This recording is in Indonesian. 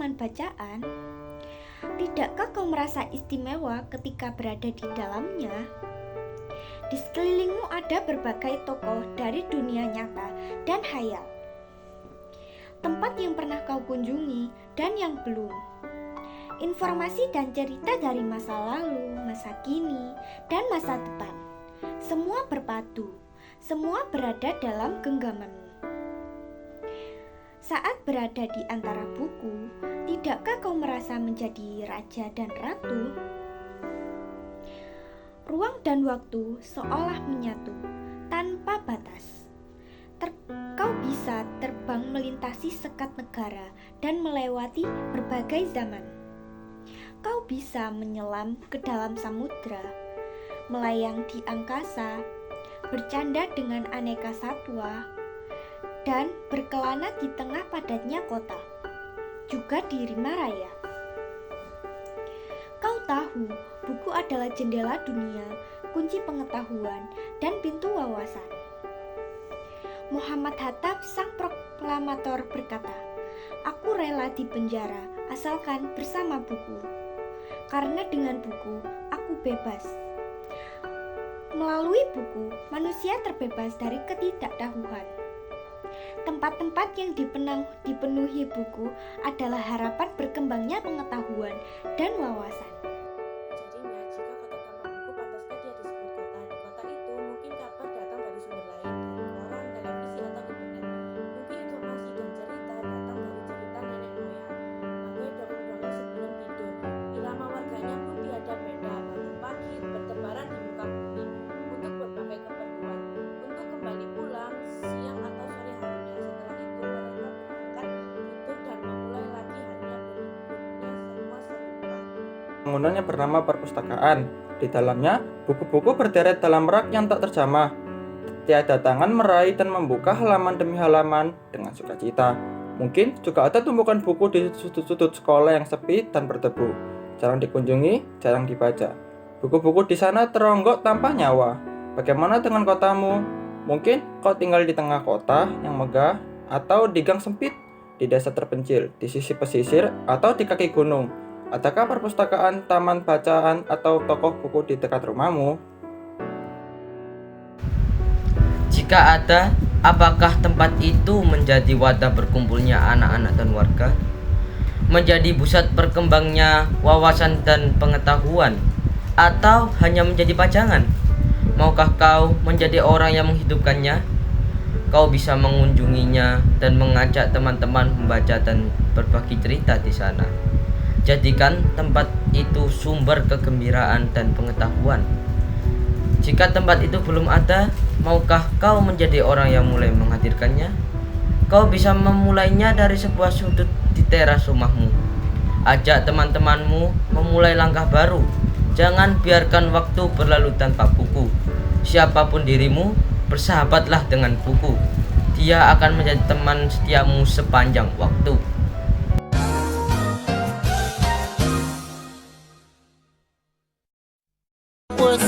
taman bacaan? Tidakkah kau merasa istimewa ketika berada di dalamnya? Di sekelilingmu ada berbagai tokoh dari dunia nyata dan khayal. Tempat yang pernah kau kunjungi dan yang belum. Informasi dan cerita dari masa lalu, masa kini, dan masa depan. Semua berpadu, semua berada dalam genggamanmu. Saat berada di antara buku, tidakkah kau merasa menjadi raja dan ratu? Ruang dan waktu seolah menyatu, tanpa batas. Kau bisa terbang melintasi sekat negara dan melewati berbagai zaman. Kau bisa menyelam ke dalam samudra, melayang di angkasa, bercanda dengan aneka satwa, dan berkelana di tengah padatnya kota, juga di Rima Raya. Kau tahu, buku adalah jendela dunia, kunci pengetahuan, dan pintu wawasan. Muhammad Hatta, sang proklamator, berkata, "Aku rela di penjara asalkan bersama buku. Karena dengan buku, aku bebas." Melalui buku, manusia terbebas dari ketidaktahuan. Tempat-tempat yang dipenuhi buku adalah harapan berkembangnya pengetahuan dan wawasan. Jadinya, jika kota tanpa buku pantaskah dia disebut kota. Di kota itu mungkin kabar datang dari sumber lain, dari koran, televisi, atau internet. Mungkin informasi dan cerita datang dari cerita nenek moyang, bagai dongeng-dongeng sebelum tidur. Irama warganya pun tiada beda, bangun pagi, bertebaran di muka bumi untuk berbagai keperluan, untuk kembali pulang siang atau sore harinya. Setelah itu mereka berangkat tidur dan memulai lagi harinya berikutnya, semua serupa. Bangunan yang bernama perpustakaan. Di dalamnya, buku-buku berderet dalam rak yang tak terjamah. Tiada tangan meraih dan membuka halaman demi halaman dengan sukacita. Mungkin juga ada tumpukan buku di sudut-sudut sekolah yang sepi dan berdebu. Jarang dikunjungi, jarang dibaca. Buku-buku di sana teronggok tanpa nyawa. Bagaimana dengan kotamu? Mungkin kau tinggal di tengah kota yang megah, atau di gang sempit, di desa terpencil, di sisi pesisir, atau di kaki gunung. Adakah perpustakaan, taman bacaan, atau toko buku di dekat rumahmu? Jika ada, apakah tempat itu menjadi wadah berkumpulnya anak-anak dan warga? Menjadi pusat berkembangnya wawasan dan pengetahuan? Atau hanya menjadi pajangan? Maukah kau menjadi orang yang menghidupkannya? Kau bisa mengunjunginya dan mengajak teman-teman membaca dan berbagi cerita di sana. Jadikan tempat itu sumber kegembiraan dan pengetahuan. Jika tempat itu belum ada, maukah kau menjadi orang yang mulai menghadirkannya? Kau bisa memulainya dari sebuah sudut di teras rumahmu. Ajak teman-temanmu memulai langkah baru. Jangan biarkan waktu berlalu tanpa buku. Siapapun dirimu, bersahabatlah dengan buku. Dia akan menjadi teman setiamu sepanjang waktu. Was